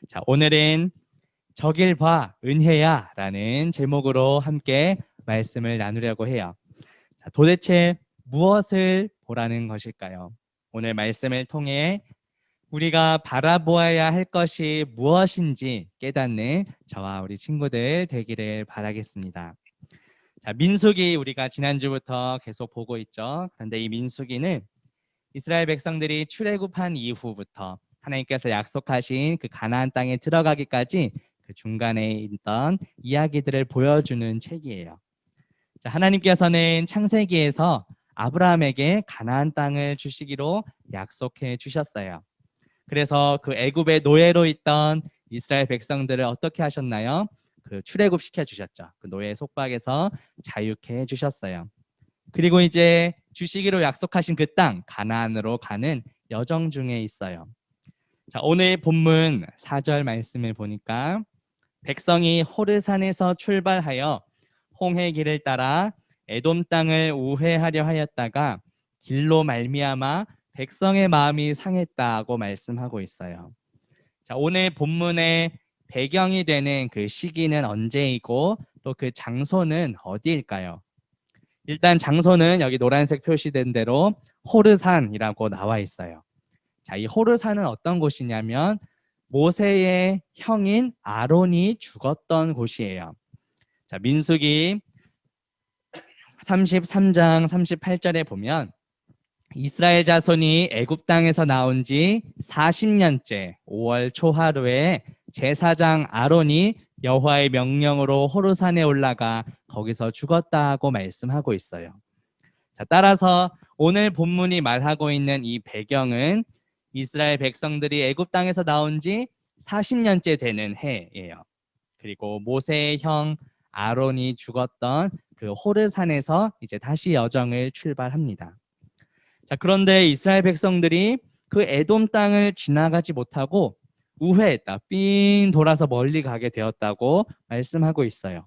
자, 오늘은 저길 봐, 은혜야 라는 제목으로 함께 말씀을 나누려고 해요. 자, 도대체 무엇을 보라는 것일까요? 오늘 말씀을 통해 우리가 바라보아야 할 것이 무엇인지 깨닫는 저와 우리 친구들 되기를 바라겠습니다. 자, 민수기 우리가 지난주부터 계속 보고 있죠. 그런데 이 민수기는 이스라엘 백성들이 출애굽한 이후부터 하나님께서 약속하신 그 가나안 땅에 들어가기까지 그 중간에 있던 이야기들을 보여주는 책이에요. 자, 하나님께서는 창세기에서 아브라함에게 가나안 땅을 주시기로 약속해 주셨어요. 그래서 그 애굽의 노예로 있던 이스라엘 백성들을 어떻게 하셨나요? 그 출애굽 시켜 주셨죠. 그 노예 속박에서 자유케 해 주셨어요. 그리고 이제 주시기로 약속하신 그 땅 가나안으로 가는 여정 중에 있어요. 자, 오늘 본문 4절 말씀을 보니까 백성이 호르산에서 출발하여 홍해 길을 따라 에돔 땅을 우회하려 하였다가 길로 말미암아 백성의 마음이 상했다고 말씀하고 있어요. 자, 오늘 본문의 배경이 되는 그 시기는 언제이고 또 그 장소는 어디일까요? 일단 장소는 여기 노란색 표시된 대로 호르산이라고 나와 있어요. 자, 이 호르산은 어떤 곳이냐면 모세의 형인 아론이 죽었던 곳이에요. 자, 민수기 33장 38절에 보면 이스라엘 자손이 애굽 땅에서 나온 지 40년째 5월 초하루에 제사장 아론이 여호와의 명령으로 호르산에 올라가 거기서 죽었다고 말씀하고 있어요. 자, 따라서 오늘 본문이 말하고 있는 이 배경은 이스라엘 백성들이 애굽 땅에서 나온 지 40년째 되는 해예요. 그리고 모세의 형 아론이 죽었던 그 호르산에서 이제 다시 여정을 출발합니다. 자, 그런데 이스라엘 백성들이 그 에돔 땅을 지나가지 못하고 우회했다. 삥 돌아서 멀리 가게 되었다고 말씀하고 있어요.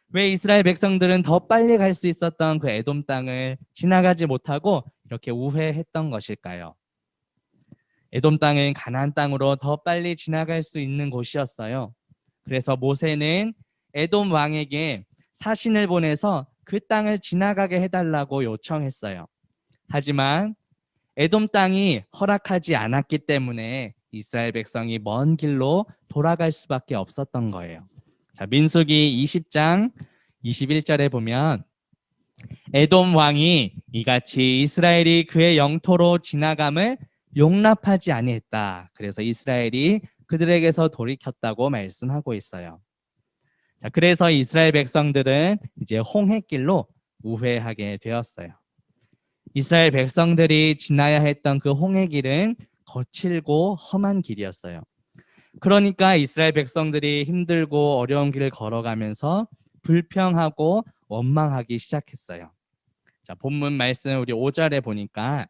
왜 이스라엘 백성들은 더 빨리 갈 수 있었던 그 에돔 땅을 지나가지 못하고 이렇게 우회했던 것일까요? 에돔 땅은 가나안 땅으로 더 빨리 지나갈 수 있는 곳이었어요. 그래서 모세는 에돔 왕에게 사신을 보내서 그 땅을 지나가게 해달라고 요청했어요. 하지만 에돔 땅이 허락하지 않았기 때문에 이스라엘 백성이 먼 길로 돌아갈 수밖에 없었던 거예요. 자, 민수기 20장 21절에 보면 에돔 왕이 이같이 이스라엘이 그의 영토로 지나감을 용납하지 아니했다. 그래서 이스라엘이 그들에게서 돌이켰다고 말씀하고 있어요. 자, 그래서 이스라엘 백성들은 이제 홍해길로 우회하게 되었어요. 이스라엘 백성들이 지나야 했던 그 홍해길은 거칠고 험한 길이었어요. 그러니까 이스라엘 백성들이 힘들고 어려운 길을 걸어가면서 불평하고 원망하기 시작했어요. 자, 본문 말씀 우리 5절에 보니까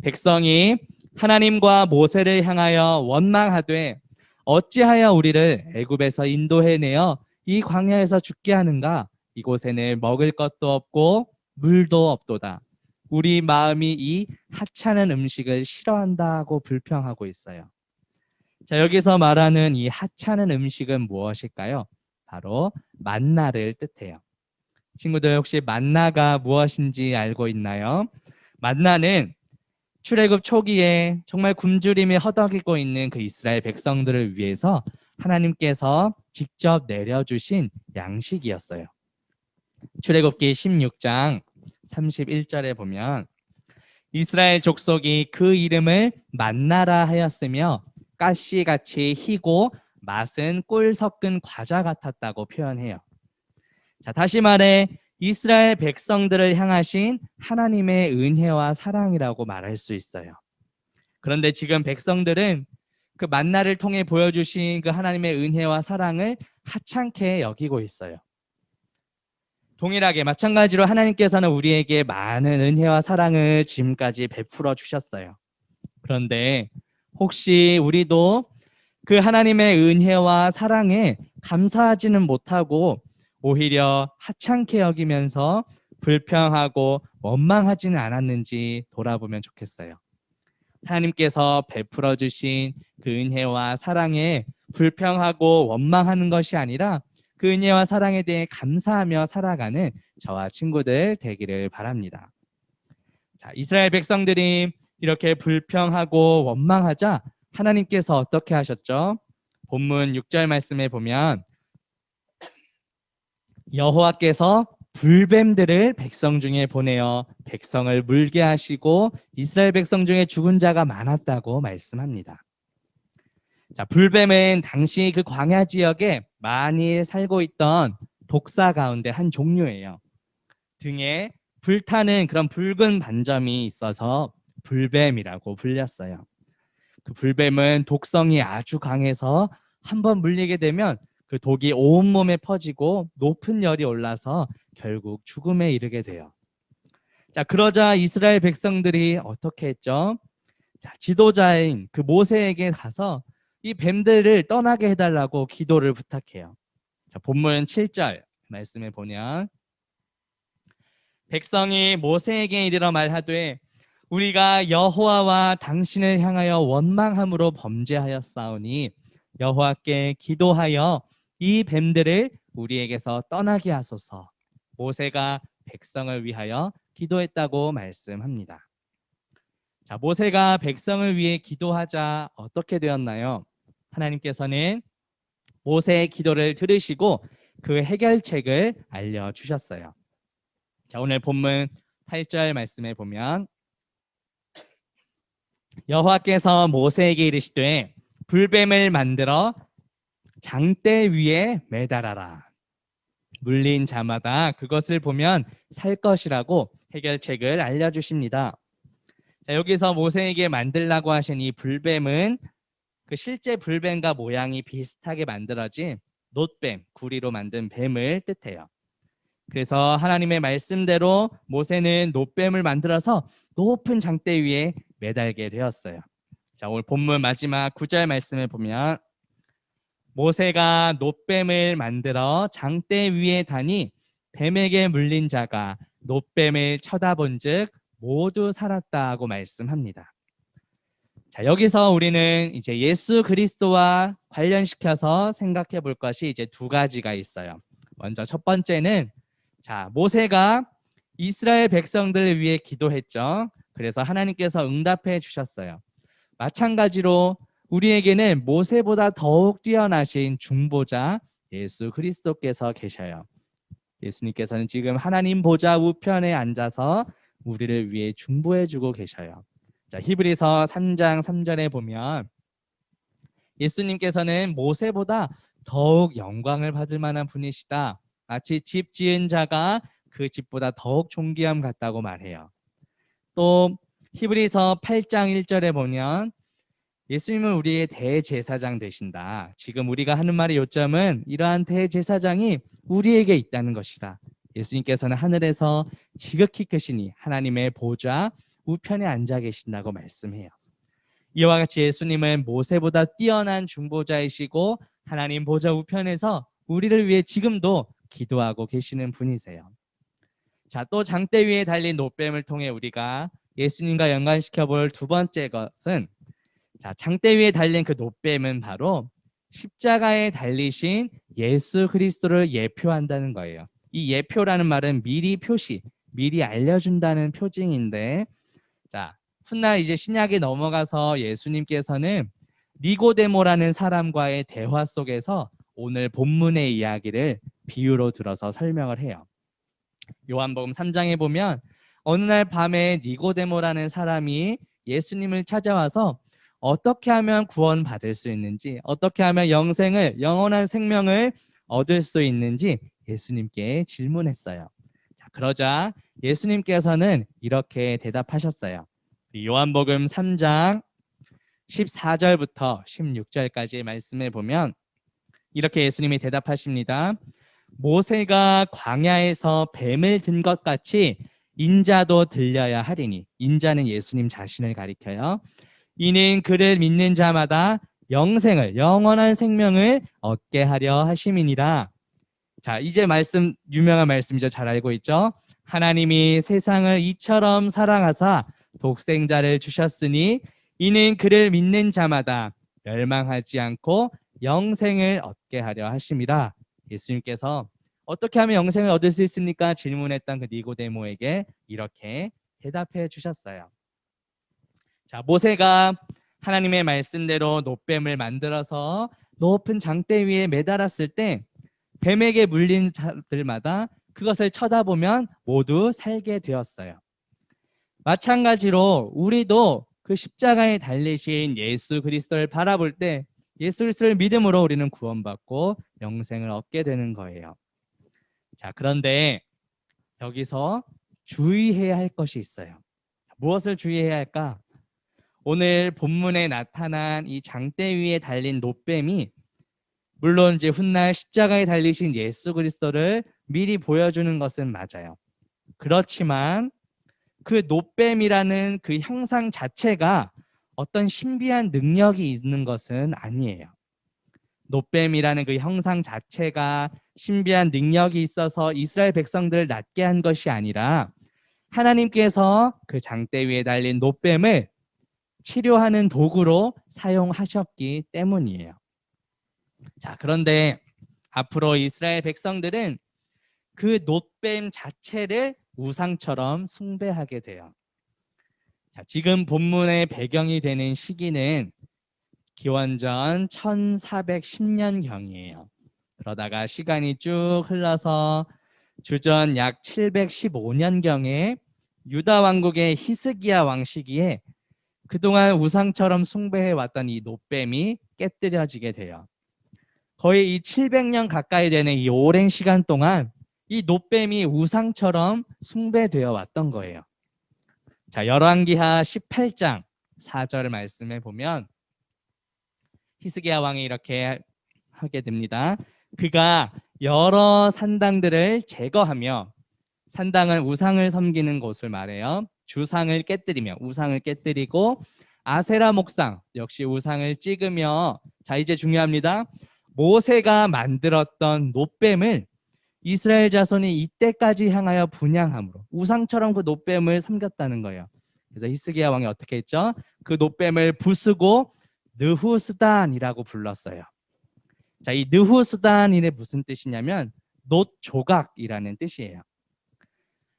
백성이 하나님과 모세를 향하여 원망하되 어찌하여 우리를 애굽에서 인도해내어 이 광야에서 죽게 하는가? 이곳에는 먹을 것도 없고 물도 없도다. 우리 마음이 이 하찮은 음식을 싫어한다고 불평하고 있어요. 자, 여기서 말하는 이 하찮은 음식은 무엇일까요? 바로 만나를 뜻해요. 친구들 혹시 만나가 무엇인지 알고 있나요? 만나는 출애굽 초기에 정말 굶주림에 허덕이고 있는 그 이스라엘 백성들을 위해서 하나님께서 직접 내려주신 양식이었어요. 출애굽기 16장 31절에 보면 이스라엘 족속이 그 이름을 만나라 하였으며 가시같이 희고 맛은 꿀 섞은 과자 같았다고 표현해요. 자, 다시 말해 이스라엘 백성들을 향하신 하나님의 은혜와 사랑이라고 말할 수 있어요. 그런데 지금 백성들은 그 만나를 통해 보여주신 그 하나님의 은혜와 사랑을 하찮게 여기고 있어요. 동일하게 마찬가지로 하나님께서는 우리에게 많은 은혜와 사랑을 지금까지 베풀어 주셨어요. 그런데 혹시 우리도 그 하나님의 은혜와 사랑에 감사하지는 못하고 오히려 하찮게 여기면서 불평하고 원망하지는 않았는지 돌아보면 좋겠어요. 하나님께서 베풀어 주신 그 은혜와 사랑에 불평하고 원망하는 것이 아니라 그 은혜와 사랑에 대해 감사하며 살아가는 저와 친구들 되기를 바랍니다. 자, 이스라엘 백성들이 이렇게 불평하고 원망하자 하나님께서 어떻게 하셨죠? 본문 6절 말씀에 보면 여호와께서 불뱀들을 백성 중에 보내어 백성을 물게 하시고 이스라엘 백성 중에 죽은 자가 많았다고 말씀합니다. 자, 불뱀은 당시 그 광야 지역에 많이 살고 있던 독사 가운데 한 종류예요. 등에 불타는 그런 붉은 반점이 있어서 불뱀이라고 불렸어요. 그 불뱀은 독성이 아주 강해서 한번 물리게 되면 그 독이 온몸에 퍼지고 높은 열이 올라서 결국 죽음에 이르게 돼요. 자, 그러자 이스라엘 백성들이 어떻게 했죠? 자, 지도자인 그 모세에게 가서 이 뱀들을 떠나게 해달라고 기도를 부탁해요. 자, 본문 7절 말씀에 보면 백성이 모세에게 이르러 말하되 우리가 여호와와 당신을 향하여 원망함으로 범죄하였사오니 여호와께 기도하여 이 뱀들을 우리에게서 떠나게 하소서. 모세가 백성을 위하여 기도했다고 말씀합니다. 자, 모세가 백성을 위해 기도하자 어떻게 되었나요? 하나님께서는 모세의 기도를 들으시고 그 해결책을 알려주셨어요. 자, 오늘 본문 8절 말씀에 보면 여호와께서 모세에게 이르시되 불뱀을 만들어 장대 위에 매달아라. 물린 자마다 그것을 보면 살 것이라고 해결책을 알려주십니다. 자, 여기서 모세에게 만들라고 하신 이 불뱀은 그 실제 불뱀과 모양이 비슷하게 만들어진 놋뱀, 구리로 만든 뱀을 뜻해요. 그래서 하나님의 말씀대로 모세는 놋뱀을 만들어서 높은 장대 위에 매달게 되었어요. 자, 오늘 본문 마지막 9절 말씀을 보면 모세가 놋뱀을 만들어 장대 위에 다니 뱀에게 물린 자가 놋뱀을 쳐다본즉 모두 살았다고 말씀합니다. 자, 여기서 우리는 이제 예수 그리스도와 관련시켜서 생각해 볼 것이 이제 두 가지가 있어요. 먼저 첫 번째는 자, 모세가 이스라엘 백성들을 위해 기도했죠. 그래서 하나님께서 응답해 주셨어요. 마찬가지로 우리에게는 모세보다 더욱 뛰어나신 중보자 예수 그리스도께서 계셔요. 예수님께서는 지금 하나님 보좌 우편에 앉아서 우리를 위해 중보해 주고 계셔요. 자, 히브리서 3장 3절에 보면 예수님께서는 모세보다 더욱 영광을 받을 만한 분이시다. 마치 집 지은 자가 그 집보다 더욱 존귀함 같다고 말해요. 또 히브리서 8장 1절에 보면 예수님은 우리의 대제사장 되신다. 지금 우리가 하는 말의 요점은 이러한 대제사장이 우리에게 있다는 것이다. 예수님께서는 하늘에서 지극히 크시니 하나님의 보좌 우편에 앉아 계신다고 말씀해요. 이와 같이 예수님은 모세보다 뛰어난 중보자이시고 하나님 보좌 우편에서 우리를 위해 지금도 기도하고 계시는 분이세요. 자, 또 장대 위에 달린 놋뱀을 통해 우리가 예수님과 연관시켜 볼 두 번째 것은 자, 장대 위에 달린 그 놋뱀은 바로 십자가에 달리신 예수 그리스도를 예표한다는 거예요. 이 예표라는 말은 미리 표시, 미리 알려준다는 표징인데, 자, 훗날 이제 신약에 넘어가서 예수님께서는 니고데모라는 사람과의 대화 속에서 오늘 본문의 이야기를 비유로 들어서 설명을 해요. 요한복음 3장에 보면 어느 날 밤에 니고데모라는 사람이 예수님을 찾아와서 어떻게 하면 구원받을 수 있는지, 어떻게 하면 영원한 생명을 얻을 수 있는지 예수님께 질문했어요. 자, 그러자 예수님께서는 이렇게 대답하셨어요. 요한복음 3장 14절부터 16절까지의 말씀을 보면 이렇게 예수님이 대답하십니다. 모세가 광야에서 뱀을 든 것 같이 인자도 들려야 하리니, 인자는 예수님 자신을 가리켜요. 이는 그를 믿는 자마다 영원한 생명을 얻게 하려 하심이니라. 자, 이제 유명한 말씀이죠. 잘 알고 있죠. 하나님이 세상을 이처럼 사랑하사 독생자를 주셨으니 이는 그를 믿는 자마다 멸망하지 않고 영생을 얻게 하려 하심이라. 예수님께서 어떻게 하면 영생을 얻을 수 있습니까? 질문했던 그 니고데모에게 이렇게 대답해 주셨어요. 자, 모세가 하나님의 말씀대로 놋뱀을 만들어서 높은 장대 위에 매달았을 때 뱀에게 물린 자들마다 그것을 쳐다보면 모두 살게 되었어요. 마찬가지로 우리도 그 십자가에 달리신 예수 그리스도를 바라볼 때 예수 그리스도를 믿음으로 우리는 구원받고 영생을 얻게 되는 거예요. 자, 그런데 여기서 주의해야 할 것이 있어요. 무엇을 주의해야 할까? 오늘 본문에 나타난 이 장대 위에 달린 놋뱀이 물론 이제 훗날 십자가에 달리신 예수 그리스도를 미리 보여주는 것은 맞아요. 그렇지만 그 놋뱀이라는 그 형상 자체가 어떤 신비한 능력이 있는 것은 아니에요. 놋뱀이라는 그 형상 자체가 신비한 능력이 있어서 이스라엘 백성들을 낫게 한 것이 아니라 하나님께서 그 장대 위에 달린 놋뱀을 치료하는 도구로 사용하셨기 때문이에요. 자, 그런데 앞으로 이스라엘 백성들은 그 놋뱀 자체를 우상처럼 숭배하게 돼요. 자, 지금 본문의 배경이 되는 시기는 기원전 1410년경이에요. 그러다가 시간이 쭉 흘러서 주전 약 715년경에 유다 왕국의 히스기야 왕 시기에 그동안 우상처럼 숭배해 왔던 이 놋뱀이 깨뜨려지게 돼요. 거의 이 700년 가까이 되는 이 오랜 시간 동안 이 놋뱀이 우상처럼 숭배되어 왔던 거예요. 자, 열왕기하 18장 4절 말씀에 보면 히스기야 왕이 이렇게 하게 됩니다. 그가 여러 산당들을 제거하며, 산당은 우상을 섬기는 곳을 말해요. 주상을 깨뜨리며, 우상을 깨뜨리고 아세라 목상 역시 우상을 찍으며, 자, 이제 중요합니다. 모세가 만들었던 놋뱀을 이스라엘 자손이 이때까지 향하여 분향함으로 우상처럼 그 놋뱀을 섬겼다는 거예요. 그래서 히스기야 왕이 어떻게 했죠? 그 놋뱀을 부수고 느후스단이라고 불렀어요. 자, 이 느후스단이 무슨 뜻이냐면 놋 조각이라는 뜻이에요.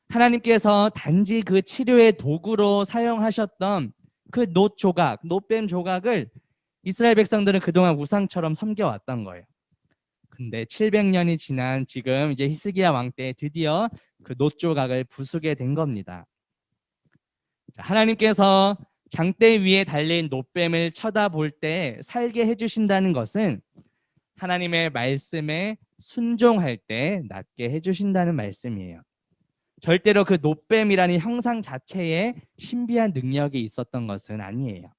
하나님께서 단지 그 치료의 도구로 사용하셨던 그 놋 조각, 놋뱀 조각을 이스라엘 백성들은 그동안 우상처럼 섬겨왔던 거예요. 근데 700년이 지난 지금 이제 히스기야 왕 때 드디어 그 놋 조각을 부수게 된 겁니다. 자, 하나님께서 장대 위에 달린 놋뱀을 쳐다볼 때 살게 해주신다는 것은 하나님의 말씀에 순종할 때 낫게 해주신다는 말씀이에요. 절대로 그 놋뱀이라는 형상 자체에 신비한 능력이 있었던 것은 아니에요.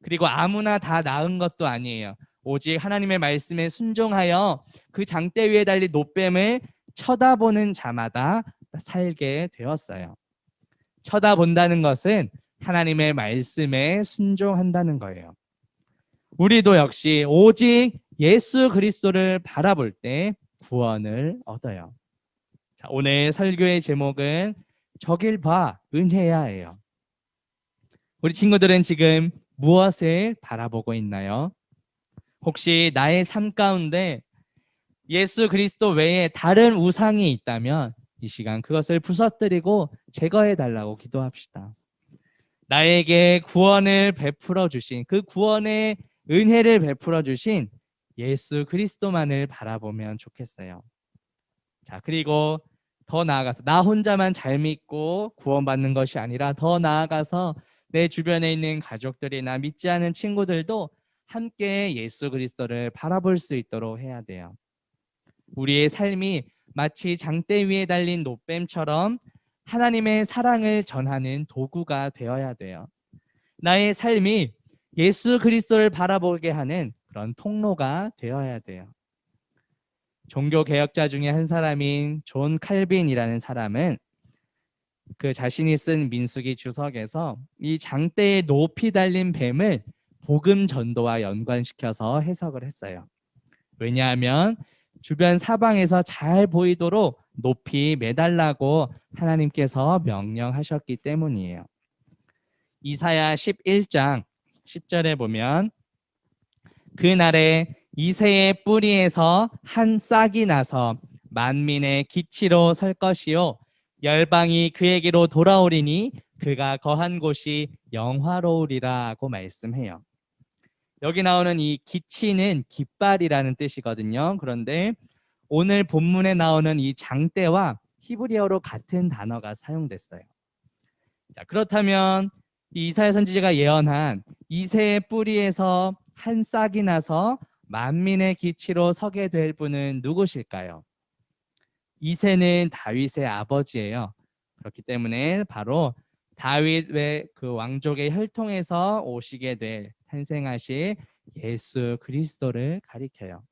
그리고 아무나 다 나은 것도 아니에요. 오직 하나님의 말씀에 순종하여 그 장대 위에 달린 놋뱀을 쳐다보는 자마다 살게 되었어요. 쳐다본다는 것은 하나님의 말씀에 순종한다는 거예요. 우리도 역시 오직 예수 그리스도를 바라볼 때 구원을 얻어요. 자, 오늘 설교의 제목은 저길 봐 은혜야예요. 우리 친구들은 지금 무엇을 바라보고 있나요? 혹시 나의 삶 가운데 예수 그리스도 외에 다른 우상이 있다면 이 시간 그것을 부서뜨리고 제거해 달라고 기도합시다. 나에게 구원을 베풀어 주신, 그 구원의 은혜를 베풀어 주신 예수 그리스도만을 바라보면 좋겠어요. 자, 그리고 더 나아가서 나 혼자만 잘 믿고 구원받는 것이 아니라 더 나아가서 내 주변에 있는 가족들이나 믿지 않은 친구들도 함께 예수 그리스도를 바라볼 수 있도록 해야 돼요. 우리의 삶이 마치 장대 위에 달린 놋뱀처럼 하나님의 사랑을 전하는 도구가 되어야 돼요. 나의 삶이 예수 그리스도를 바라보게 하는 그런 통로가 되어야 돼요. 종교 개혁자 중에 한 사람인 존 칼빈이라는 사람은 그 자신이 쓴 민수기 주석에서 이 장대에 높이 달린 뱀을 복음 전도와 연관시켜서 해석을 했어요. 왜냐하면 주변 사방에서 잘 보이도록 높이 매달라고 하나님께서 명령하셨기 때문이에요. 이사야 11장 10절에 보면 그날에 이새의 뿌리에서 한 싹이 나서 만민의 기치로 설 것이요 열방이 그에게로 돌아오리니 그가 거한 곳이 영화로우리라고 말씀해요. 여기 나오는 이 기치는 깃발이라는 뜻이거든요. 그런데 오늘 본문에 나오는 이 장대와 히브리어로 같은 단어가 사용됐어요. 자, 그렇다면 이 이사야 선지자가 예언한 이새의 뿌리에서 한 싹이 나서 만민의 기치로 서게 될 분은 누구실까요? 이새는 다윗의 아버지예요. 그렇기 때문에 바로 다윗의 그 왕족의 혈통에서 오시게 될 탄생하실 예수 그리스도를 가리켜요.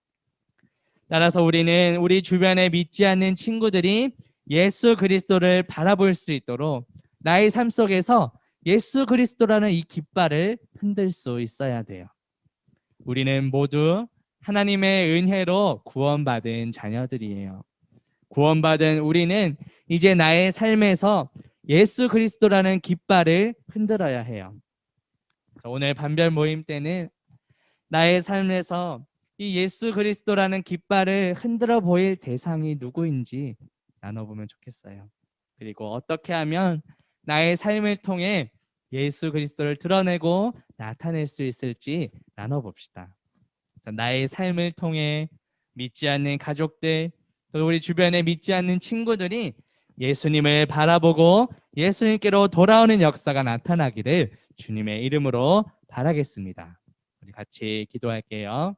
따라서 우리는 우리 주변에 믿지 않는 친구들이 예수 그리스도를 바라볼 수 있도록 나의 삶 속에서 예수 그리스도라는 이 깃발을 흔들 수 있어야 돼요. 우리는 모두 하나님의 은혜로 구원받은 자녀들이에요. 구원받은 우리는 이제 나의 삶에서 예수 그리스도라는 깃발을 흔들어야 해요. 오늘 반별 모임 때는 나의 삶에서 이 예수 그리스도라는 깃발을 흔들어 보일 대상이 누구인지 나눠보면 좋겠어요. 그리고 어떻게 하면 나의 삶을 통해 예수 그리스도를 드러내고 나타낼 수 있을지 나눠봅시다. 나의 삶을 통해 믿지 않는 가족들, 또 우리 주변에 믿지 않는 친구들이 예수님을 바라보고 예수님께로 돌아오는 역사가 나타나기를 주님의 이름으로 바라겠습니다. 우리 같이 기도할게요.